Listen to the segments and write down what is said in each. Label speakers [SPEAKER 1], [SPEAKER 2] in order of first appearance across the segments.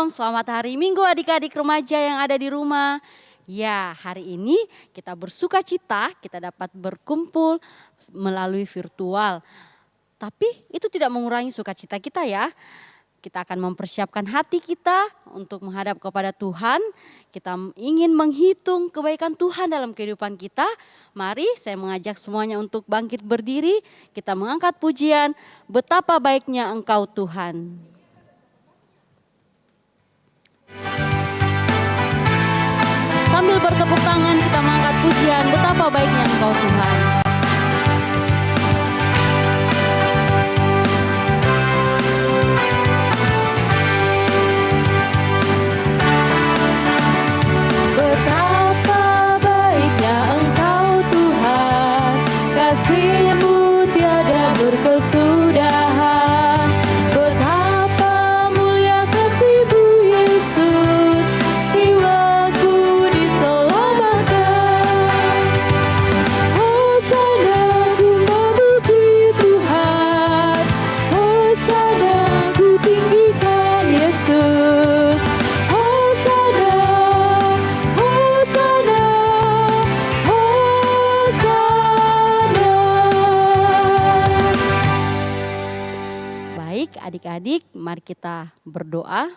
[SPEAKER 1] Shalom, selamat hari Minggu adik-adik remaja yang ada di rumah. Ya, hari ini kita bersuka cita, kita dapat berkumpul melalui virtual. Tapi itu tidak mengurangi sukacita kita ya. Kita akan mempersiapkan hati kita untuk menghadap kepada Tuhan. Kita ingin menghitung kebaikan Tuhan dalam kehidupan kita. Mari saya mengajak semuanya untuk bangkit berdiri. Kita mengangkat pujian, betapa baiknya Engkau Tuhan. Sambil bertepuk tangan kita mengangkat pujian, betapa baiknya Engkau Tuhan.
[SPEAKER 2] Betapa baiknya Engkau Tuhan, kasih-Mu tiada berkesudahan. Betapa mulia kasih-Mu Yesus, jiwaku diselamatkan. Hosana ku memuji Tuhan, Hosana ku tinggikan Yesus. Hosana, Hosana, Hosana.
[SPEAKER 1] Baik adik-adik, mari kita berdoa.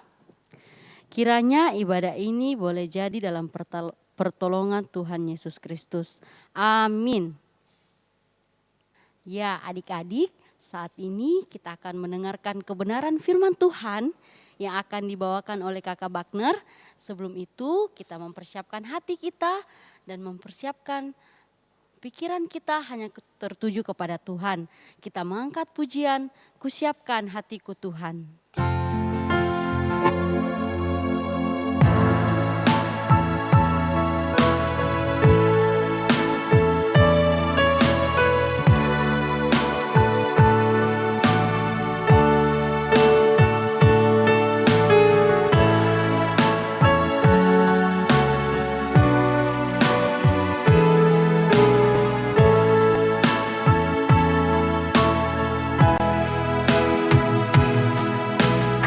[SPEAKER 1] Kiranya ibadah ini boleh jadi dalam pertolongan Tuhan Yesus Kristus. Amin. Ya adik-adik, saat ini kita akan mendengarkan kebenaran firman Tuhan yang akan dibawakan oleh Kakak Bagner. Sebelum itu kita mempersiapkan hati kita dan mempersiapkan pikiran kita hanya tertuju kepada Tuhan. Kita mengangkat pujian, kusiapkan hatiku Tuhan.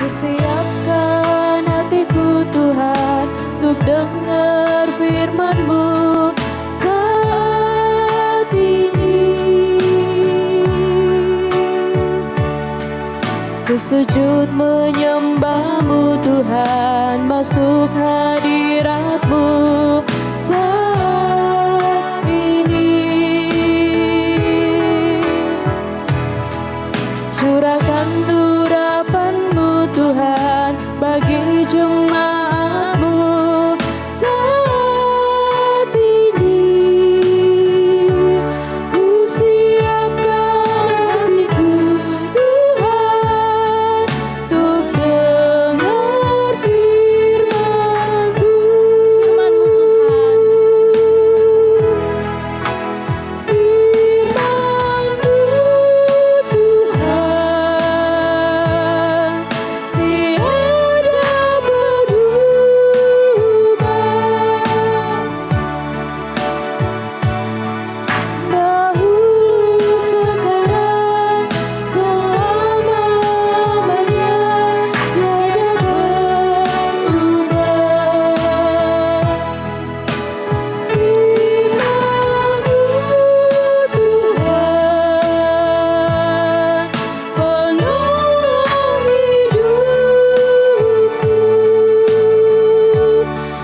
[SPEAKER 2] Kusiapkan hatiku Tuhan untuk dengar firman-Mu saat ini. Ku sujud menyembah-Mu Tuhan, masuk hadirat-Mu saat ini. Curahkan urapan-Mu Tuhan bagi jemaat-Mu saat ini. Ku siapkan hatiku Tuhan untuk dengar firman-Mu. Firman-Mu Tuhan tiada berubah. Dahulu, sekarang, selama-lamanya tiada berubah. Firman-Mu Tuhan, penolong hidupku.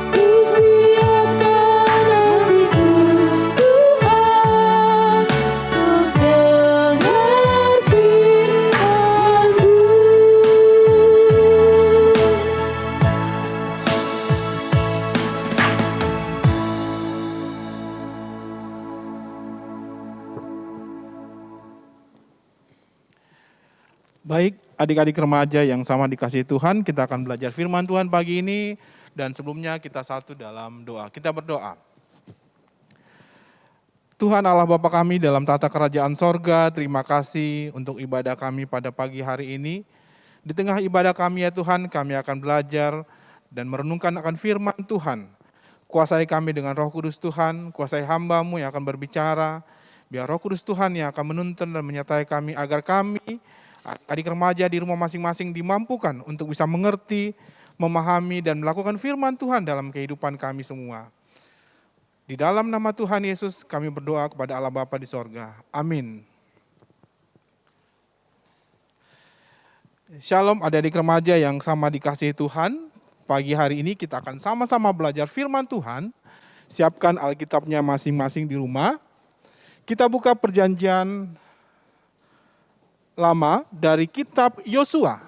[SPEAKER 2] Ku siapkan hatiku Tuhan untuk dengar firman-Mu.
[SPEAKER 3] Baik, adik-adik remaja yang sama dikasihi Tuhan, kita akan belajar firman Tuhan pagi ini. Dan sebelumnya kita satu dalam doa. Kita berdoa. Tuhan Allah Bapa kami dalam tata kerajaan sorga, terima kasih untuk ibadah kami pada pagi hari ini. Di tengah ibadah kami ya Tuhan, kami akan belajar dan merenungkan akan firman Tuhan. Kuasai kami dengan Roh Kudus Tuhan, kuasai hamba-Mu yang akan berbicara. Biar Roh Kudus Tuhan yang akan menuntun dan menyertai kami agar kami adik remaja di rumah masing-masing dimampukan untuk bisa mengerti memahami dan melakukan firman Tuhan dalam kehidupan kami semua. Di dalam nama Tuhan Yesus kami berdoa kepada Allah Bapa di sorga. Amin. Shalom adik-adik remaja yang sama dikasihi Tuhan. Pagi hari ini kita akan sama-sama belajar firman Tuhan. Siapkan Alkitabnya masing-masing di rumah. Kita buka perjanjian lama dari kitab Yosua.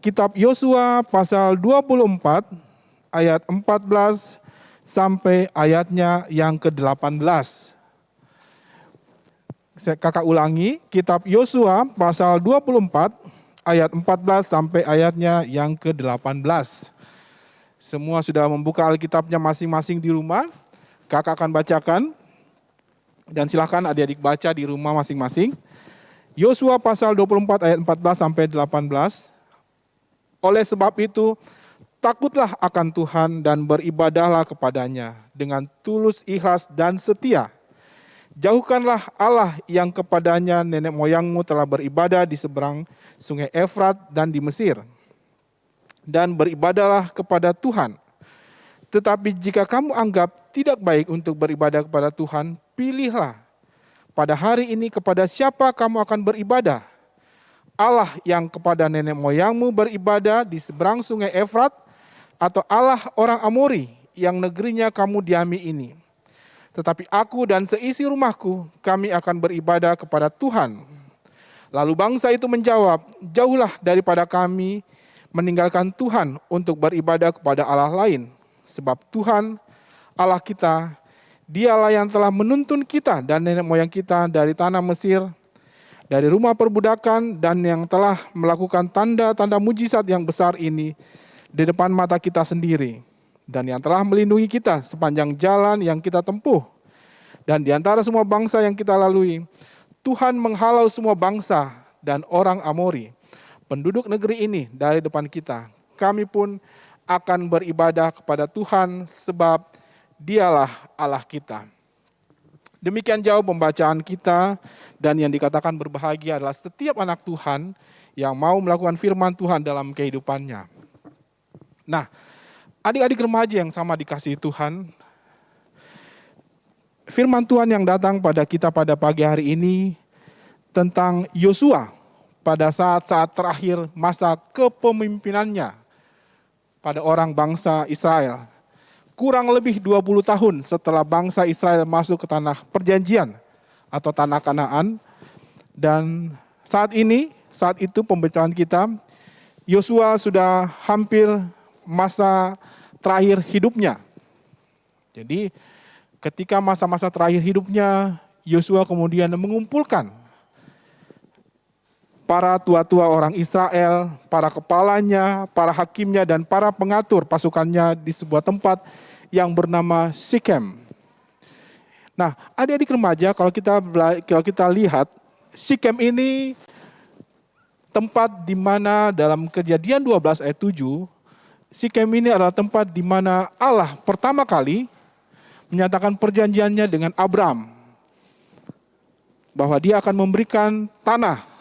[SPEAKER 3] Kitab Yosua pasal 24 ayat 14 sampai ayatnya yang ke-18. Kakak ulangi, kitab Yosua pasal 24 ayat 14 sampai ayatnya yang ke-18. Semua sudah membuka Alkitabnya masing-masing di rumah. Kakak akan bacakan. Dan silakan adik-adik baca di rumah masing-masing. Yosua pasal 24 ayat 14 sampai 18. Oleh sebab itu, takutlah akan Tuhan dan beribadahlah kepadanya dengan tulus, ikhlas, dan setia. Jauhkanlah Allah yang kepadanya nenek moyangmu telah beribadah di seberang sungai Efrat dan di Mesir. Dan beribadahlah kepada Tuhan. Tetapi jika kamu anggap tidak baik untuk beribadah kepada Tuhan, pilihlah pada hari ini kepada siapa kamu akan beribadah. Allah yang kepada nenek moyangmu beribadah di seberang sungai Efrat, atau Allah orang Amori yang negerinya kamu diami ini. Tetapi aku dan seisi rumahku, kami akan beribadah kepada Tuhan. Lalu bangsa itu menjawab, jauhlah daripada kami meninggalkan Tuhan untuk beribadah kepada Allah lain. Sebab Tuhan, Allah kita, Dialah yang telah menuntun kita dan nenek moyang kita dari tanah Mesir, dari rumah perbudakan, dan yang telah melakukan tanda-tanda mujizat yang besar ini di depan mata kita sendiri, dan yang telah melindungi kita sepanjang jalan yang kita tempuh. Dan di antara semua bangsa yang kita lalui, Tuhan menghalau semua bangsa dan orang Amori, penduduk negeri ini dari depan kita. Kami pun akan beribadah kepada Tuhan sebab Dialah Allah kita. Demikian jauh pembacaan kita, dan yang dikatakan berbahagia adalah setiap anak Tuhan yang mau melakukan firman Tuhan dalam kehidupannya. Nah, adik-adik remaja yang sama dikasihi Tuhan, firman Tuhan yang datang pada kita pada pagi hari ini tentang Yosua pada saat-saat terakhir masa kepemimpinannya pada orang bangsa Israel. Kurang lebih 20 tahun setelah bangsa Israel masuk ke tanah perjanjian atau tanah Kanaan. Dan saat itu pembacaan kita, Yosua sudah hampir masa terakhir hidupnya. Jadi ketika masa-masa terakhir hidupnya, Yosua kemudian mengumpulkan para tua-tua orang Israel, para kepalanya, para hakimnya, dan para pengatur pasukannya di sebuah tempat yang bernama Sikem. Nah, adik-adik remaja, kalau kita lihat, Sikem ini tempat di mana dalam Kejadian 12 ayat 7, Sikem ini adalah tempat di mana Allah pertama kali menyatakan perjanjiannya dengan Abram, bahwa dia akan memberikan tanah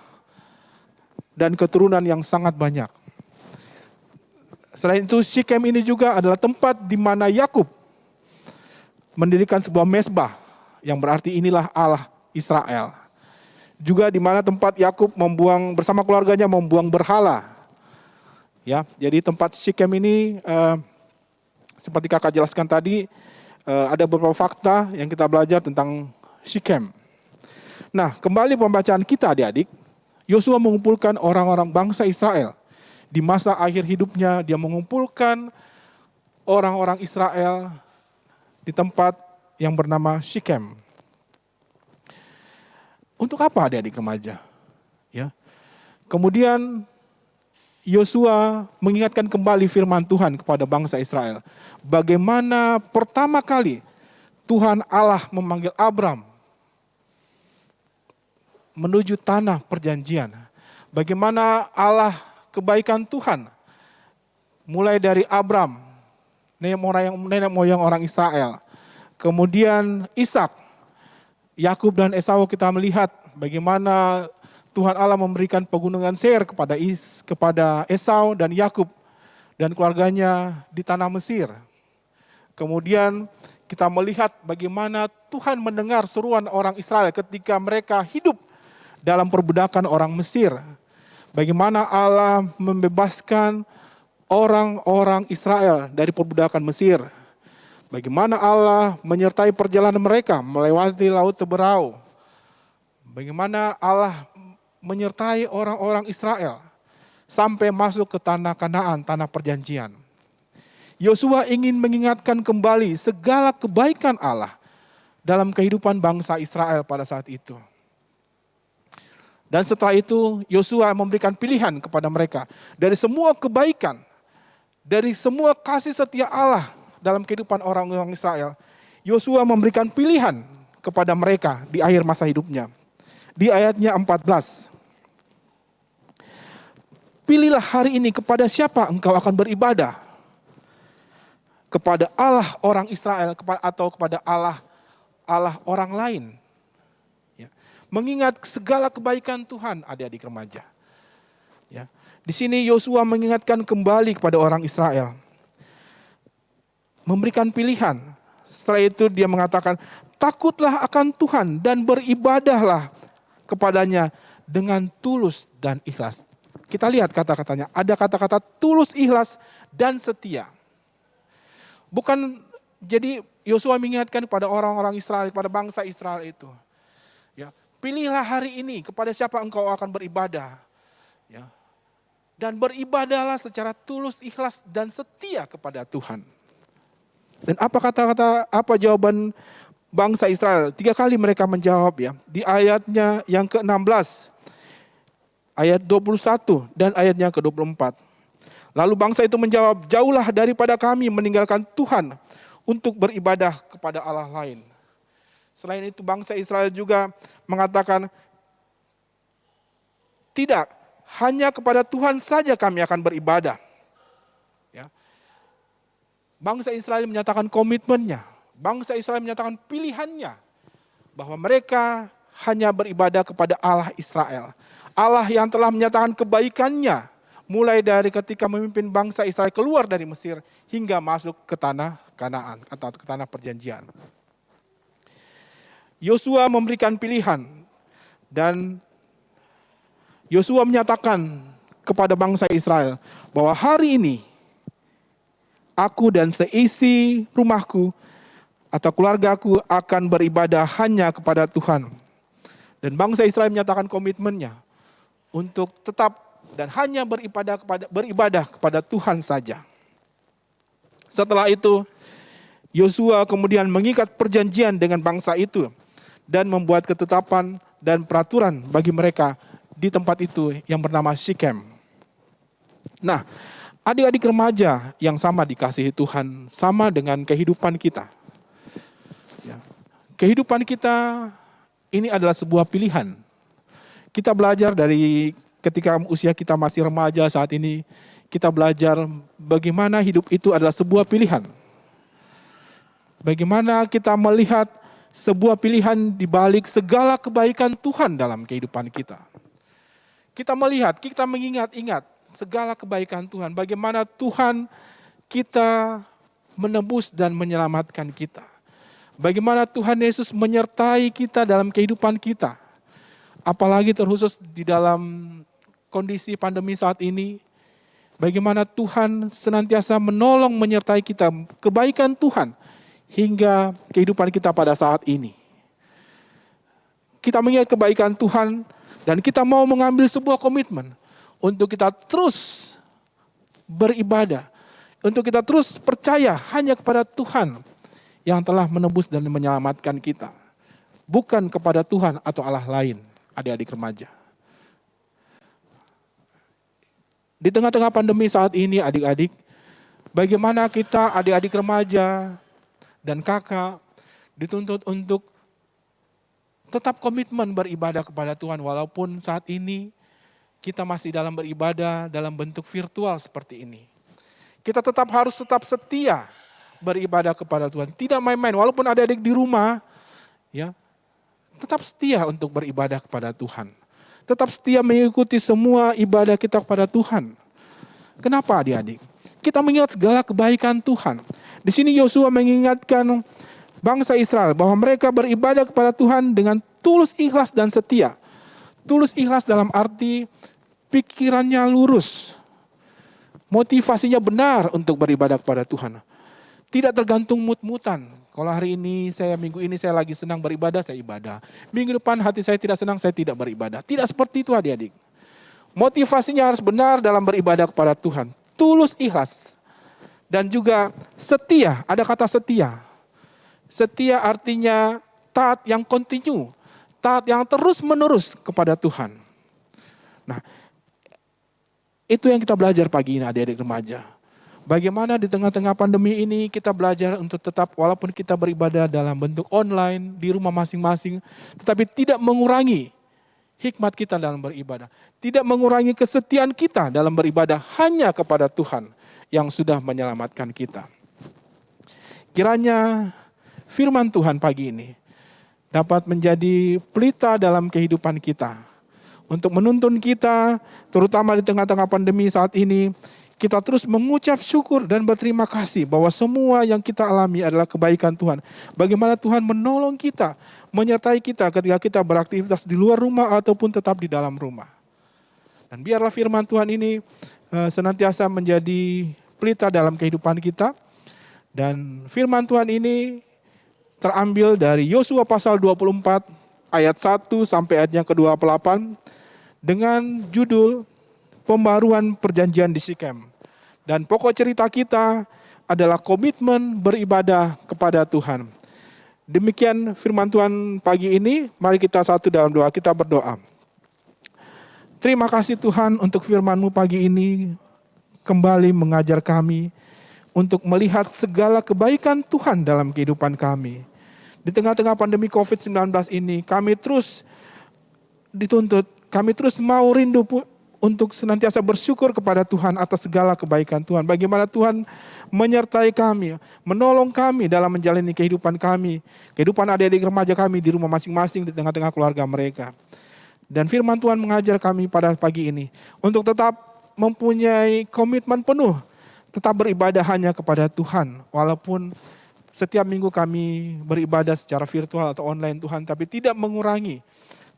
[SPEAKER 3] dan keturunan yang sangat banyak. Selain itu, Sikem ini juga adalah tempat di mana Yakub mendirikan sebuah mezbah, yang berarti inilah Allah Israel. Juga di mana tempat Yakub bersama keluarganya membuang berhala. Ya, jadi tempat Sikem ini seperti kakak jelaskan tadi, ada beberapa fakta yang kita belajar tentang Sikem. Nah, kembali pembacaan kita adik-adik, Yosua mengumpulkan orang-orang bangsa Israel. Di masa akhir hidupnya, dia mengumpulkan orang-orang Israel di tempat yang bernama Sikem. Untuk apa adik-adik remaja? Ya. Kemudian Yosua mengingatkan kembali firman Tuhan kepada bangsa Israel. Bagaimana pertama kali Tuhan Allah memanggil Abram menuju tanah perjanjian. Bagaimana Allah kebaikan Tuhan mulai dari Abram, nenek moyang orang Israel. Kemudian Ishak, Yakub dan Esau, kita melihat bagaimana Tuhan Allah memberikan pegunungan Seir kepada Esau dan Yakub. dan keluarganya di tanah Mesir. Kemudian kita melihat bagaimana Tuhan mendengar seruan orang Israel ketika mereka hidup dalam perbudakan orang Mesir. Bagaimana Allah membebaskan orang-orang Israel dari perbudakan Mesir. Bagaimana Allah menyertai perjalanan mereka melewati Laut Teberau. Bagaimana Allah menyertai orang-orang Israel sampai masuk ke tanah Kanaan, tanah perjanjian. Yosua ingin mengingatkan kembali segala kebaikan Allah dalam kehidupan bangsa Israel pada saat itu. Dan setelah itu Yosua memberikan pilihan kepada mereka. Dari semua kebaikan, dari semua kasih setia Allah dalam kehidupan orang-orang Israel, Yosua memberikan pilihan kepada mereka di akhir masa hidupnya. Di ayatnya 14. Pilihlah hari ini kepada siapa engkau akan beribadah. Kepada Allah orang Israel atau kepada Allah orang lain. Ya. Mengingat segala kebaikan Tuhan, adik-adik remaja. Ya. Di sini Yosua mengingatkan kembali kepada orang Israel. Memberikan pilihan. Setelah itu dia mengatakan, takutlah akan Tuhan dan beribadahlah kepadanya dengan tulus dan ikhlas. Kita lihat kata-katanya, ada kata-kata tulus, ikhlas, dan setia. Bukan, jadi Yosua mengingatkan kepada orang-orang Israel, kepada bangsa Israel itu. Ya, pilihlah hari ini kepada siapa engkau akan beribadah. Ya, dan beribadahlah secara tulus, ikhlas, dan setia kepada Tuhan. Dan apa jawaban bangsa Israel? 3 kali mereka menjawab ya. Di ayatnya yang ke-16, ayat 21 dan ayatnya ke-24. Lalu bangsa itu menjawab, jauhlah daripada kami meninggalkan Tuhan untuk beribadah kepada Allah lain. Selain itu bangsa Israel juga mengatakan, tidak, hanya kepada Tuhan saja kami akan beribadah. Ya. Bangsa Israel menyatakan komitmennya, bangsa Israel menyatakan pilihannya, bahwa mereka hanya beribadah kepada Allah Israel. Allah yang telah menyatakan kebaikannya, mulai dari ketika memimpin bangsa Israel keluar dari Mesir hingga masuk ke tanah Kanaan atau ke tanah perjanjian. Yosua memberikan pilihan dan Yosua menyatakan kepada bangsa Israel bahwa hari ini aku dan seisi rumahku atau keluargaku akan beribadah hanya kepada Tuhan. Dan bangsa Israel menyatakan komitmennya untuk tetap dan hanya beribadah kepada Tuhan saja. Setelah itu, Yosua kemudian mengikat perjanjian dengan bangsa itu dan membuat ketetapan dan peraturan bagi mereka di tempat itu yang bernama Sikem. Nah, adik-adik remaja yang sama dikasihi Tuhan, sama dengan kehidupan kita. Ya. Kehidupan kita ini adalah sebuah pilihan. Kita belajar dari ketika usia kita masih remaja saat ini, kita belajar bagaimana hidup itu adalah sebuah pilihan. Bagaimana kita melihat sebuah pilihan di balik segala kebaikan Tuhan dalam kehidupan kita. Kita melihat, kita mengingat-ingat segala kebaikan Tuhan. Bagaimana Tuhan kita menebus dan menyelamatkan kita. Bagaimana Tuhan Yesus menyertai kita dalam kehidupan kita. Apalagi terkhusus di dalam kondisi pandemi saat ini, bagaimana Tuhan senantiasa menolong menyertai kita, kebaikan Tuhan hingga kehidupan kita pada saat ini. Kita mengingat kebaikan Tuhan dan kita mau mengambil sebuah komitmen untuk kita terus beribadah, untuk kita terus percaya hanya kepada Tuhan yang telah menebus dan menyelamatkan kita, bukan kepada Tuhan atau Allah lain, adik-adik remaja. Di tengah-tengah pandemi saat ini adik-adik, bagaimana kita adik-adik remaja dan kakak dituntut untuk tetap komitmen beribadah kepada Tuhan walaupun saat ini kita masih dalam beribadah dalam bentuk virtual seperti ini. Kita harus tetap setia beribadah kepada Tuhan. Tidak main-main walaupun adik-adik di rumah, ya, tetap setia untuk beribadah kepada Tuhan. Tetap setia mengikuti semua ibadah kita kepada Tuhan. Kenapa adik-adik? kita mengingat segala kebaikan Tuhan. Di sini Yosua mengingatkan bangsa Israel bahwa mereka beribadah kepada Tuhan dengan tulus, ikhlas, dan setia. Tulus ikhlas dalam arti pikirannya lurus, motivasinya benar untuk beribadah kepada Tuhan. Tidak tergantung mut-mutan. Kalau hari ini minggu ini saya lagi senang beribadah, saya ibadah. Minggu depan hati saya tidak senang, saya tidak beribadah. Tidak seperti itu adik-adik. Motivasinya harus benar dalam beribadah kepada Tuhan. Tulus ikhlas. Dan juga setia, ada kata setia. Setia artinya taat yang kontinu. Taat yang terus menerus kepada Tuhan. Nah, itu yang kita belajar pagi ini adik-adik remaja. Bagaimana di tengah-tengah pandemi ini kita belajar untuk tetap walaupun kita beribadah dalam bentuk online di rumah masing-masing, tetapi tidak mengurangi hikmat kita dalam beribadah. Tidak mengurangi kesetiaan kita dalam beribadah hanya kepada Tuhan yang sudah menyelamatkan kita. Kiranya firman Tuhan pagi ini dapat menjadi pelita dalam kehidupan kita. Untuk menuntun kita, terutama di tengah-tengah pandemi saat ini, kita terus mengucap syukur dan berterima kasih bahwa semua yang kita alami adalah kebaikan Tuhan. Bagaimana Tuhan menolong kita, menyertai kita ketika kita beraktivitas di luar rumah ataupun tetap di dalam rumah. Dan biarlah firman Tuhan ini senantiasa menjadi pelita dalam kehidupan kita. Dan firman Tuhan ini terambil dari Yosua pasal 24 ayat 1 sampai ayat yang ke-28 dengan judul Pembaruan Perjanjian di Sikem. Dan pokok cerita kita adalah komitmen beribadah kepada Tuhan. Demikian firman Tuhan pagi ini. Mari kita satu dalam doa, kita berdoa. Terima kasih Tuhan untuk firman-Mu pagi ini. Kembali mengajar kami untuk melihat segala kebaikan Tuhan dalam kehidupan kami. Di tengah-tengah pandemi COVID-19 ini, kami terus dituntut, kami terus mau rindu untuk senantiasa bersyukur kepada Tuhan atas segala kebaikan Tuhan. Bagaimana Tuhan menyertai kami, menolong kami dalam menjalani kehidupan kami, kehidupan adik-adik remaja kami di rumah masing-masing di tengah-tengah keluarga mereka. Dan firman Tuhan mengajar kami pada pagi ini untuk tetap mempunyai komitmen penuh, tetap beribadah hanya kepada Tuhan. Walaupun setiap minggu kami beribadah secara virtual atau online Tuhan, tapi tidak mengurangi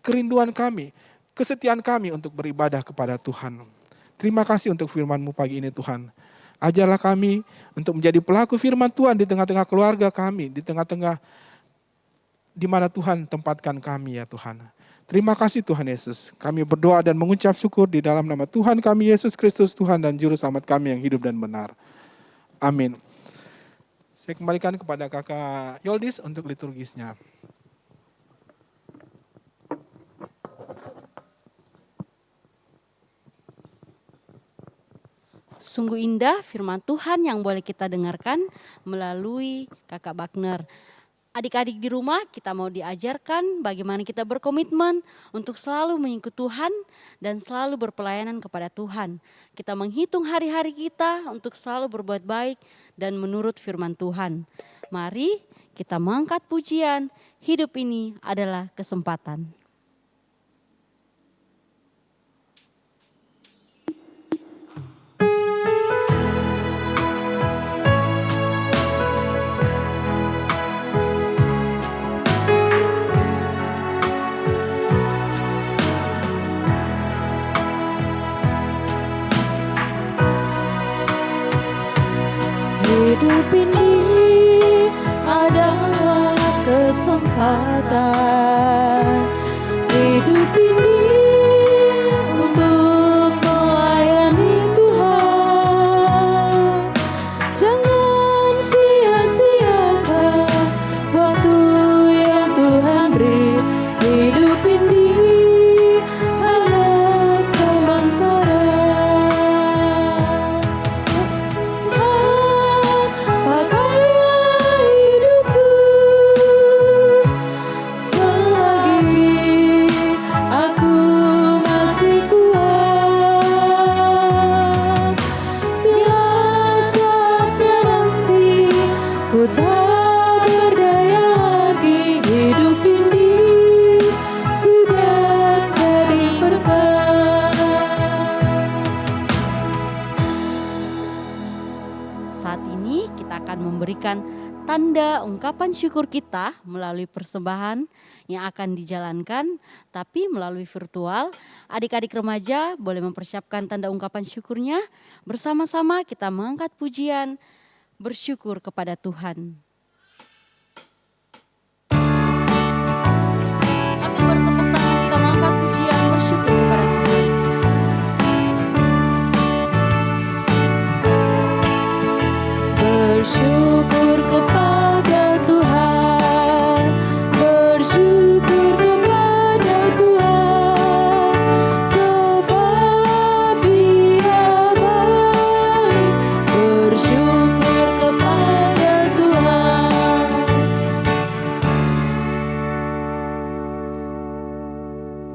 [SPEAKER 3] kerinduan kami, kesetiaan kami untuk beribadah kepada Tuhan. Terima kasih untuk firman-Mu pagi ini Tuhan. Ajarlah kami untuk menjadi pelaku firman Tuhan di tengah-tengah keluarga kami, di tengah-tengah di mana Tuhan tempatkan kami ya Tuhan. Terima kasih Tuhan Yesus. Kami berdoa dan mengucap syukur di dalam nama Tuhan kami Yesus Kristus, Tuhan dan Juru Selamat kami yang hidup dan benar. Amin. Saya kembalikan kepada Kakak Yoldis untuk liturgisnya.
[SPEAKER 1] Sungguh indah firman Tuhan yang boleh kita dengarkan melalui Kakak Wagner. Adik-adik di rumah kita mau diajarkan bagaimana kita berkomitmen untuk selalu mengikut Tuhan dan selalu berpelayanan kepada Tuhan. Kita menghitung hari-hari kita untuk selalu berbuat baik dan menurut firman Tuhan. Mari kita mengangkat pujian, hidup ini adalah kesempatan.
[SPEAKER 2] Hidup ini adalah kesempatan. Hidup ini untuk melayani Tuhan. Jangan sia-siakan waktu yang Tuhan beri. Hidup ini hanya sementara. Pakailah hidupku
[SPEAKER 1] tanda ungkapan syukur kita melalui persembahan yang akan dijalankan, tapi melalui virtual. Adik-adik remaja boleh mempersiapkan tanda ungkapan syukurnya. Bersama-sama kita mengangkat pujian bersyukur kepada Tuhan. Sambil bertepuk tangan kita mengangkat pujian bersyukur kepada Tuhan.
[SPEAKER 2] Bersyukur kepada Tuhan, bersyukur kepada Tuhan, sebab Dia baik. Bersyukur kepada Tuhan.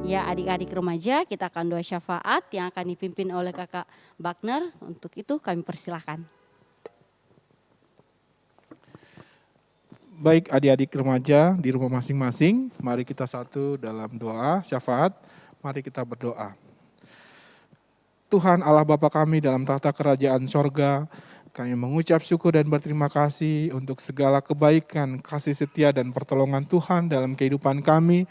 [SPEAKER 1] Ya, adik-adik remaja, kita akan doa syafaat yang akan dipimpin oleh Kakak Wagner. Untuk itu kami persilahkan.
[SPEAKER 3] Baik adik-adik remaja di rumah masing-masing, mari kita satu dalam doa syafaat, mari kita berdoa. Tuhan Allah Bapa kami dalam tahta kerajaan sorga, kami mengucap syukur dan berterima kasih untuk segala kebaikan, kasih setia dan pertolongan Tuhan dalam kehidupan kami,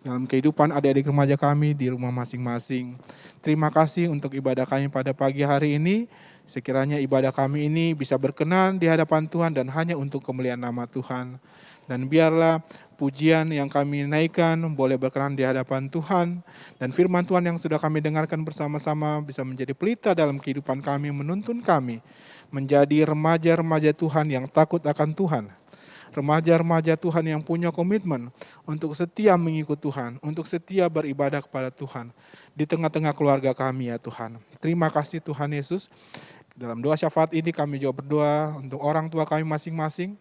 [SPEAKER 3] dalam kehidupan adik-adik remaja kami di rumah masing-masing. Terima kasih untuk ibadah kami pada pagi hari ini. Sekiranya ibadah kami ini bisa berkenan di hadapan Tuhan dan hanya untuk kemuliaan nama Tuhan. Dan biarlah pujian yang kami naikkan boleh berkenan di hadapan Tuhan. Dan firman Tuhan yang sudah kami dengarkan bersama-sama bisa menjadi pelita dalam kehidupan kami, menuntun kami menjadi remaja-remaja Tuhan yang takut akan Tuhan. Remaja-remaja Tuhan yang punya komitmen untuk setia mengikut Tuhan, untuk setia beribadah kepada Tuhan di tengah-tengah keluarga kami ya Tuhan. Terima kasih Tuhan Yesus. Dalam doa syafaat ini kami juga berdoa untuk orang tua kami masing-masing.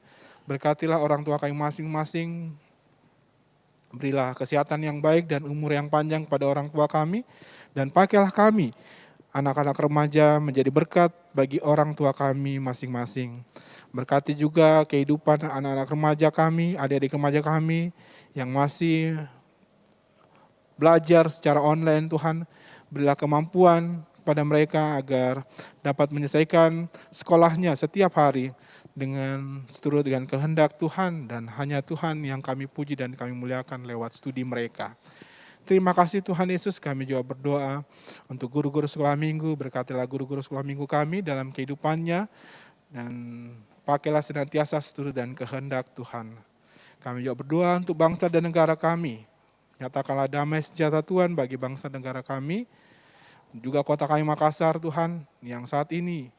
[SPEAKER 3] Berkatilah orang tua kami masing-masing. Berilah kesehatan yang baik dan umur yang panjang pada orang tua kami. Dan pakailah kami, anak-anak remaja, menjadi berkat bagi orang tua kami masing-masing. Berkati juga kehidupan anak-anak remaja kami, adik-adik remaja kami yang masih belajar secara online Tuhan. Berilah kemampuan pada mereka agar dapat menyelesaikan sekolahnya setiap hari dengan seturut dengan kehendak Tuhan, dan hanya Tuhan yang kami puji dan kami muliakan lewat studi mereka. Terima kasih Tuhan Yesus, kami juga berdoa untuk guru-guru sekolah minggu. Berkatilah guru-guru sekolah minggu kami dalam kehidupannya, dan pakailah senantiasa seturut dan kehendak Tuhan. Kami juga berdoa untuk bangsa dan negara kami. Nyatakanlah damai sejahtera Tuhan bagi bangsa dan negara kami. Juga kota kami Makassar Tuhan, yang saat ini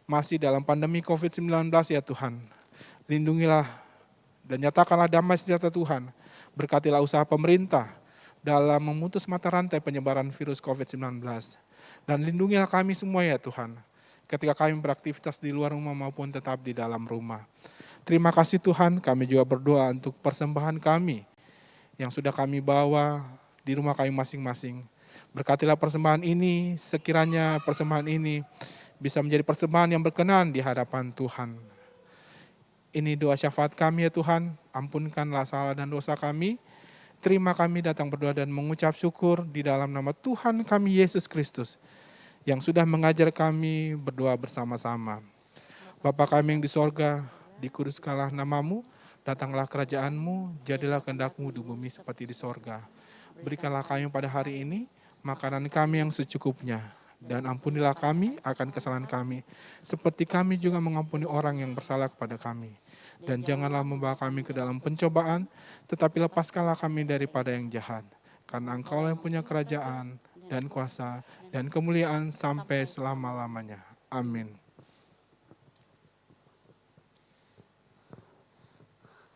[SPEAKER 3] masih dalam pandemi COVID-19 ya Tuhan. Lindungilah dan nyatakanlah damai sejahtera Tuhan. Berkatilah usaha pemerintah dalam memutus mata rantai penyebaran virus COVID-19. Dan lindungilah kami semua ya Tuhan, ketika kami beraktivitas di luar rumah maupun tetap di dalam rumah. Terima kasih Tuhan, kami juga berdoa untuk persembahan kami yang sudah kami bawa di rumah kami masing-masing. Berkatilah persembahan ini, sekiranya persembahan ini bisa menjadi persembahan yang berkenan di hadapan Tuhan. Ini doa syafaat kami ya Tuhan, ampunkanlah salah dan dosa kami. Terima kami datang berdoa dan mengucap syukur di dalam nama Tuhan kami Yesus Kristus, yang sudah mengajar kami berdoa bersama-sama. Bapa kami yang di sorga, dikuduskanlah namamu, datanglah kerajaan-Mu, jadilah kehendak-Mu di bumi seperti di sorga. Berikanlah kami pada hari ini makanan kami yang secukupnya, dan ampunilah kami akan kesalahan kami, seperti kami juga mengampuni orang yang bersalah kepada kami. Dan janganlah membawa kami ke dalam pencobaan, tetapi lepaskanlah kami daripada yang jahat. Karena Engkau yang punya kerajaan dan kuasa dan kemuliaan sampai selama-lamanya. Amin.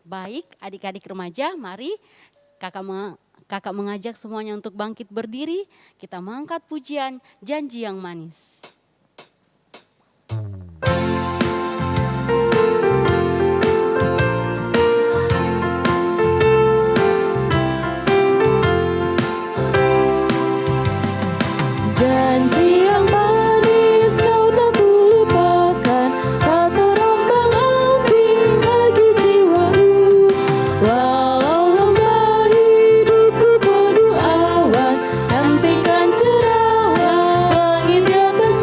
[SPEAKER 1] Baik, adik-adik remaja, mari kakak mengajak semuanya untuk bangkit berdiri. Kita mengangkat pujian Janji yang Manis.
[SPEAKER 2] Janji yang manis kau tak kulupakan, tak terombang-ambing bagi jiwaku. Walau lomba hidupku penuh awan, nantikan cerawan langit di atas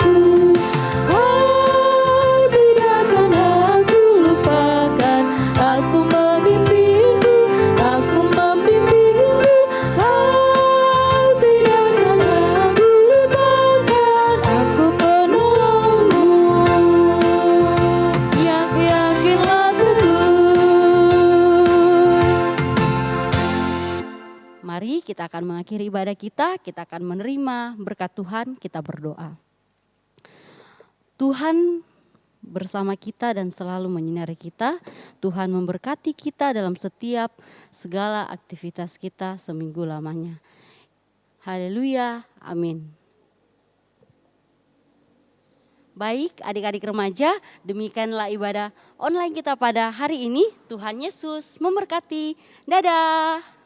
[SPEAKER 1] kita akan mengakhiri ibadah kita akan menerima berkat Tuhan, kita berdoa. Tuhan bersama kita dan selalu menyinari kita. Tuhan memberkati kita dalam setiap segala aktivitas kita seminggu lamanya. Haleluya, amin. Baik adik-adik remaja, demikianlah ibadah online kita pada hari ini. Tuhan Yesus memberkati. Dadah.